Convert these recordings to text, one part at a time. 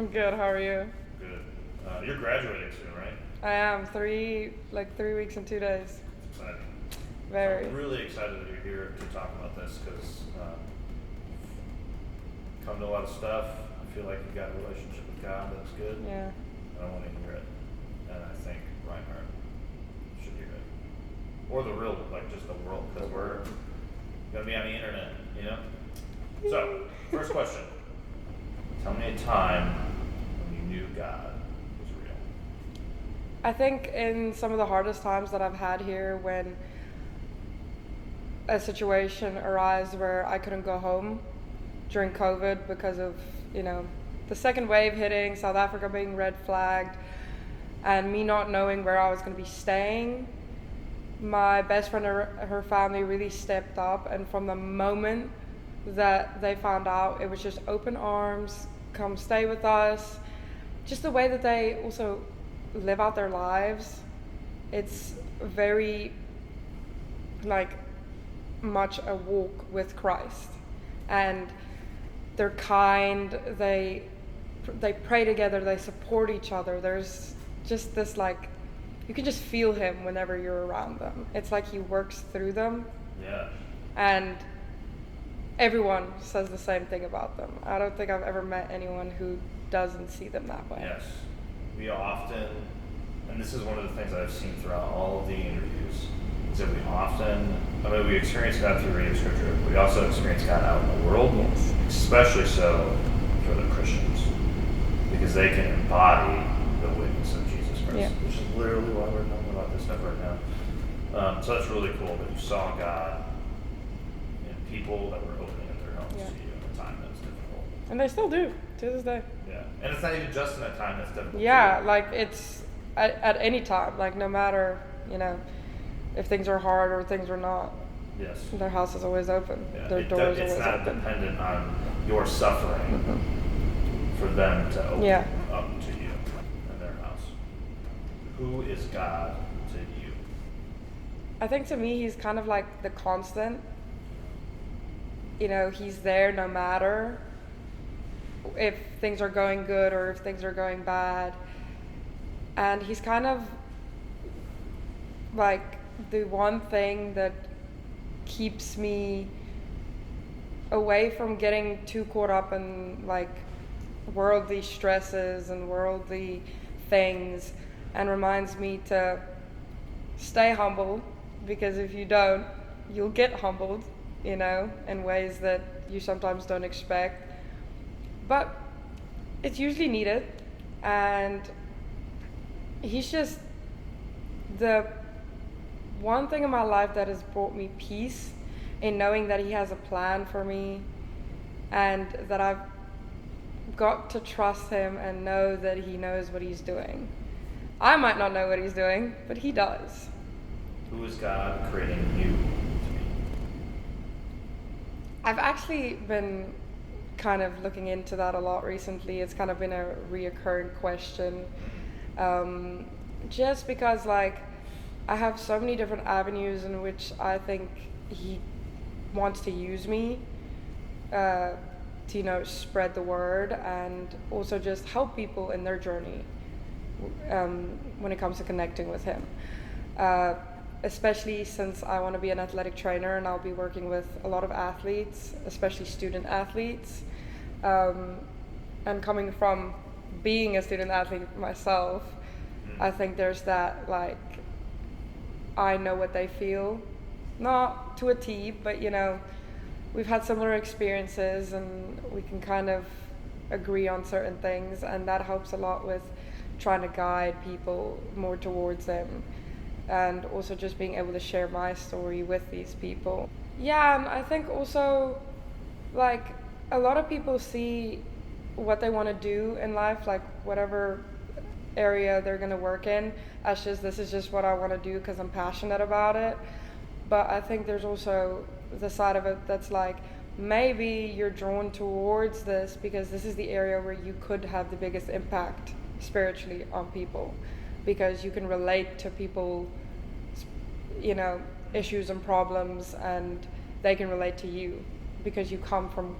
I'm good. How are you? Good. You're graduating soon, right? I am 3 weeks and 2 days. It's exciting. So Very. I'm really excited that you're here to talk about this because come to a lot of stuff. I feel like you've got a relationship with God that's good. Yeah. And I want to hear it. And I think Reinhardt should hear it. Or the real, like just the world, because we're going to be on the internet, you know? So, first question. Tell me a time when you knew God was real. I think in some of the hardest times that I've had here, when a situation arose where I couldn't go home during COVID because of, the second wave hitting, South Africa being red flagged, and me not knowing where I was going to be staying, my best friend and her family really stepped up, and from the moment that they found out, it was just open arms, come stay with us. Just the way that they also live out their lives, it's very like much a walk with Christ, and they're kind, they pray together, they support each other. There's just this, like, you can just feel him whenever you're around them. It's like he works through them. Yeah. And everyone says the same thing about them. I don't think I've ever met anyone who doesn't see them that way. Yes. We often, and this is one of the things I've seen throughout all of the interviews, is that we experience God through reading Scripture, but we also experience God out in the world, Yes. especially so for the Christians, because they can embody the witness of Jesus Christ, Yeah. which is literally why we're talking about this stuff right now. So that's really cool that you saw God in people that were opening up their homes Yeah. to you in a time that was difficult. And they still do to this day. Yeah, and it's not even just in a time that's difficult. Yeah, too. like it's at any time, like no matter, if things are hard or things are not, Yes. their house is always open. Yeah. Their doors It's always not open. dependent on your suffering for them to open Yeah. up to you in their house. Who is God to you? I think to me, he's kind of like the constant. He's there no matter if things are going good or if things are going bad. And he's kind of like the one thing that keeps me away from getting too caught up in like worldly stresses and worldly things, and reminds me to stay humble, because if you don't, you'll get humbled, in ways that you sometimes don't expect. But it's usually needed, and he's just the one thing in my life that has brought me peace, in knowing that he has a plan for me, and that I've got to trust him and know that he knows what he's doing. I might not know what he's doing, but he does. Who is God creating you to be? I've actually been kind of looking into that a lot recently. It's kind of been a reoccurring question. Just because, like, I have so many different avenues in which I think he wants to use me to, spread the word, and also just help people in their journey when it comes to connecting with him. Especially since I want to be an athletic trainer, and I'll be working with a lot of athletes, especially student athletes. And coming from being a student athlete myself, I think there's that, like, I know what they feel. Not to a T, but, we've had similar experiences, and we can kind of agree on certain things, and that helps a lot with trying to guide people more towards them, and also just being able to share my story with these people. Yeah, and I think also, like, a lot of people see what they want to do in life, like whatever area they're going to work in, as just, this is just what I want to do because I'm passionate about it. But I think there's also the side of it that's like, maybe you're drawn towards this because this is the area where you could have the biggest impact spiritually on people, because you can relate to people, issues and problems, and they can relate to you because you come from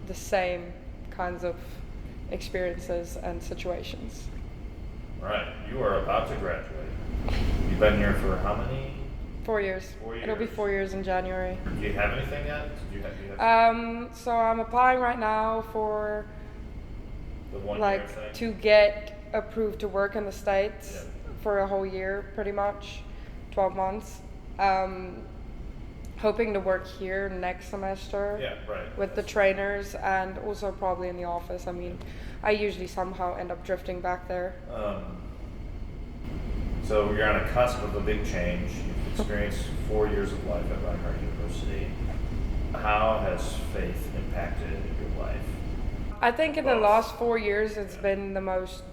the same kinds of experiences and situations. All right, you are about to graduate. You've been here for how many? 4 years. 4 years. It'll be 4 years in January. Do you have anything yet? Do you have So I'm applying right now for the 1 year like thing? to get approved to work in the States Yeah. for a whole year, pretty much, 12 months. Hoping to work here next semester Yeah, right. with the trainers and also probably in the office. I mean, I usually somehow end up drifting back there. So you're on a cusp of a big change. You've experienced 4 years of life at Reinhardt University. How has faith impacted your life? I think in the last 4 years it's been the most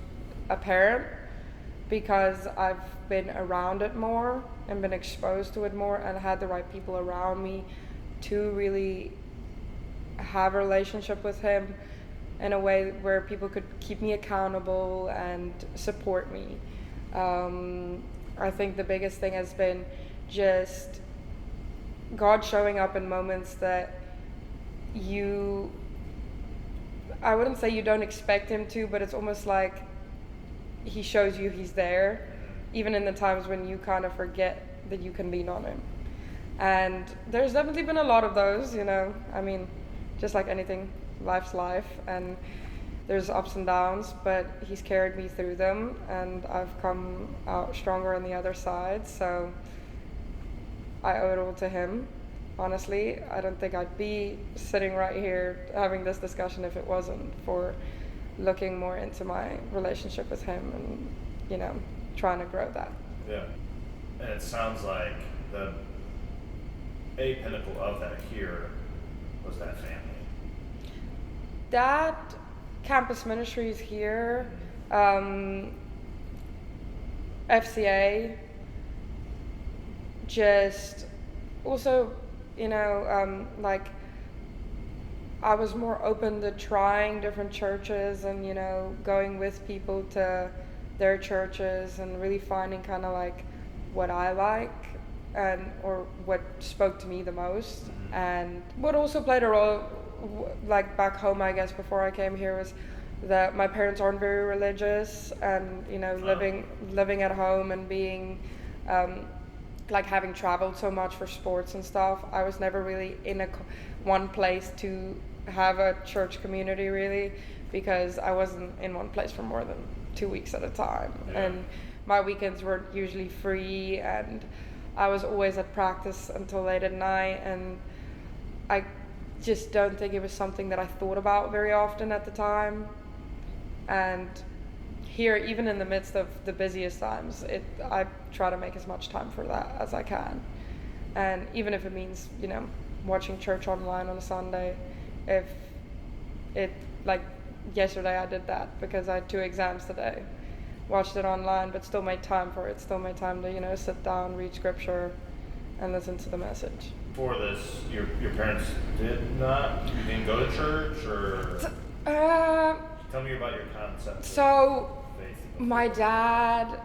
apparent because I've been around it more and been exposed to it more and had the right people around me to really have a relationship with him in a way where people could keep me accountable and support me. I think the biggest thing has been just God showing up in moments that I wouldn't say you don't expect him to, but it's almost like he shows you he's there, even in the times when you kind of forget that you can lean on him. And there's definitely been a lot of those, I mean, just like anything, life's life, and there's ups and downs, but he's carried me through them, and I've come out stronger on the other side, so I owe it all to him. Honestly, I don't think I'd be sitting right here having this discussion if it wasn't for looking more into my relationship with him and, trying to grow that. Yeah. And it sounds like the pinnacle of that here was that family. That campus ministries here, FCA, just also, like I was more open to trying different churches and, going with people to their churches and really finding kind of like what I like or what spoke to me the most. And what also played a role, like back home, I guess, before I came here, was that my parents aren't very religious, and living at home and being like having traveled so much for sports and stuff, I was never really in one place to have a church community, really, because I wasn't in one place for more than 2 weeks at a time. Yeah. And my weekends were usually free, and I was always at practice until late at night, and I just don't think it was something that I thought about very often at the time. And here, even in the midst of the busiest times, I try to make as much time for that as I can. And even if it means, watching church online on a Sunday, if it, like yesterday I did that because I had 2 exams today. Watched it online, but still made time for it. Still made time to, sit down, read scripture, and listen to the message. Before this, your parents didn't go to church, or? Tell me about your concept. So, faith. my dad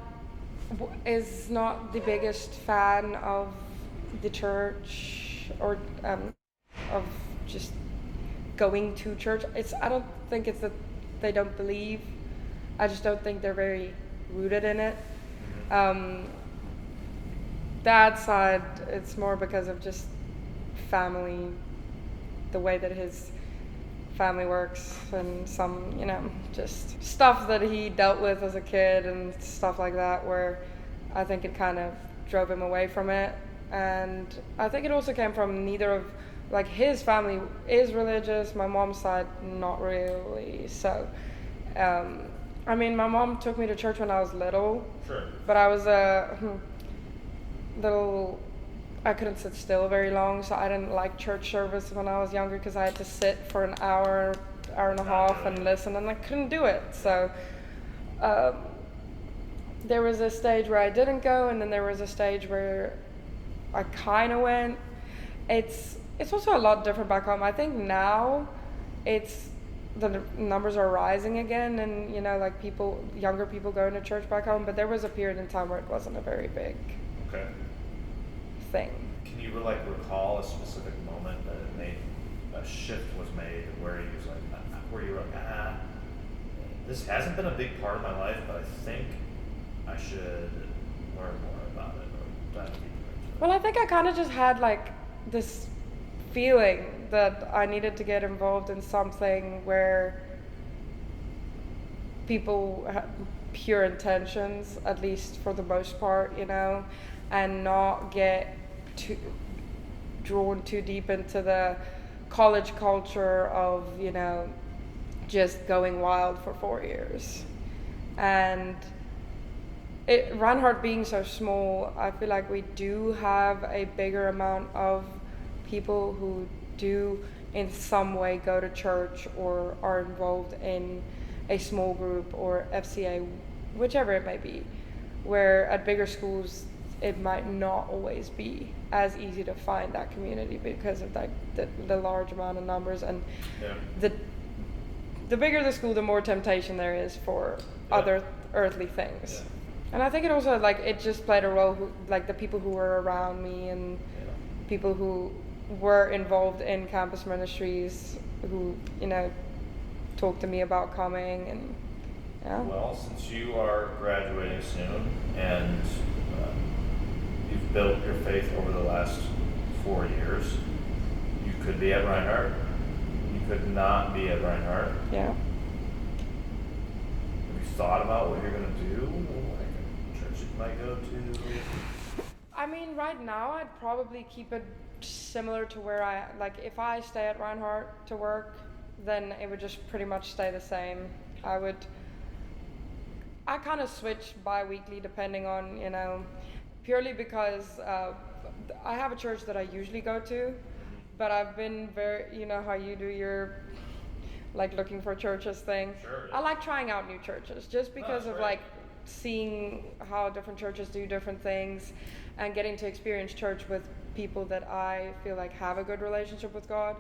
is not the biggest fan of the church or of just going to church. I don't think it's that they don't believe. I just don't think they're very rooted in it. Dad's side, it's more because of just family, the way that his family works, and some, just stuff that he dealt with as a kid and stuff like that, where I think it kind of drove him away from it. And I think it also came from neither of, like, his family is religious, my mom's side not really. So I mean, my mom took me to church when I was little. Sure. But I was I couldn't sit still very long, so I didn't like church service when I was younger because I had to sit for an hour and a half and listen, and I couldn't do it. So there was a stage where I didn't go, and then there was a stage where I kind of went. It's also a lot different back home. I think now the numbers are rising again, and like younger people going to church back home, but there was a period in time where it wasn't a very big thing. Can you recall a specific moment that a shift was made where you were like, this hasn't been a big part of my life, but I think I should learn more about it or dive deeper into it. Well, I think I kind of just had like this feeling that I needed to get involved in something where people had pure intentions, at least for the most part, and not get too drawn too deep into the college culture of, just going wild for 4 years. And Reinhardt being so small, I feel like we do have a bigger amount of people who do in some way go to church or are involved in a small group or FCA, whichever it may be, where at bigger schools it might not always be as easy to find that community because of like the large amount of numbers, and the bigger the school, the more temptation there is for other earthly things. And I think it also it just played a role the people who were around me and people who were involved in campus ministries who talked to me about coming. And well, since you are graduating soon and you've built your faith over the last 4 years, you could be at Reinhardt, you could not be at Reinhardt. Yeah. Have you thought about what you're going to do, like a church you might go to? I mean, right now I'd probably keep it similar to where if I stay at Reinhardt to work, then it would just pretty much stay the same. I kind of switch bi-weekly depending on, purely because I have a church that I usually go to, but I've been very, how you do your looking for churches thing. Sure, yeah. I like trying out new churches just because of seeing how different churches do different things and getting to experience church with people that I feel like have a good relationship with God,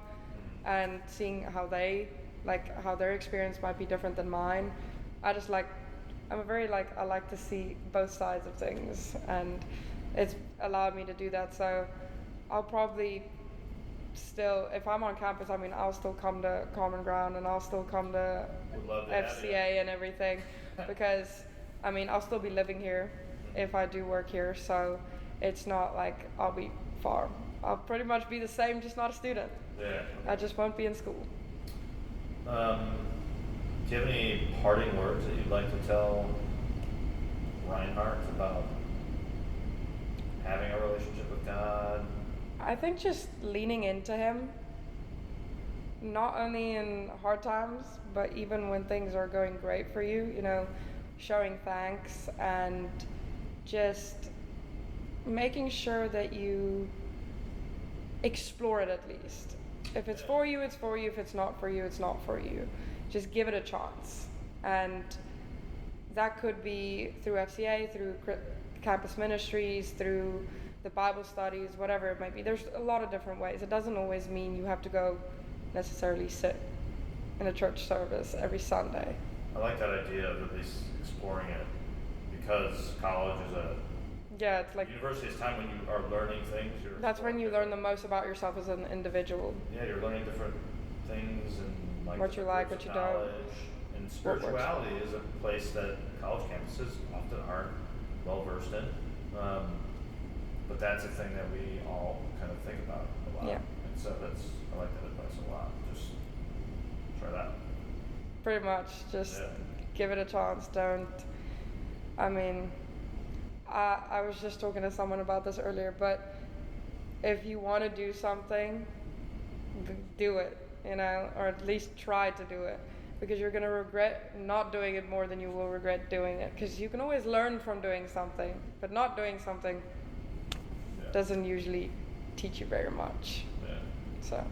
and seeing how they how their experience might be different than mine. I like to see both sides of things, and it's allowed me to do that. So I'll probably still, if I'm on campus, I'll still come to Common Ground and I'll still come to FCA and everything because I'll still be living here if I do work here, so it's not like I'll be far. I'll pretty much be the same, just not a student. Yeah. I just won't be in school. Do you have any parting words that you'd like to tell Reinhardt about having a relationship with God? I think just leaning into Him, not only in hard times, but even when things are going great for you, showing thanks and just making sure that you explore it at least. If it's for you, it's for you. If it's not for you, it's not for you. Just give it a chance. And that could be through FCA, through campus ministries, through the Bible studies, whatever it might be. There's a lot of different ways. It doesn't always mean you have to go necessarily sit in a church service every Sunday. I like that idea of at least exploring it, because college is it's university is time when you are learning things. That's when you learn the most about yourself as an individual. Yeah, you're learning different things and what you like, what you don't. And spirituality is a place that college campuses often aren't well versed in. But that's a thing that we all kind of think about a lot. Yeah. And so I like that advice a lot. Just try that. Pretty much, just give it a chance. I was just talking to someone about this earlier, but if you want to do something, do it, or at least try to do it, because you're going to regret not doing it more than you will regret doing it, because you can always learn from doing something, but not doing something doesn't usually teach you very much. Yeah. So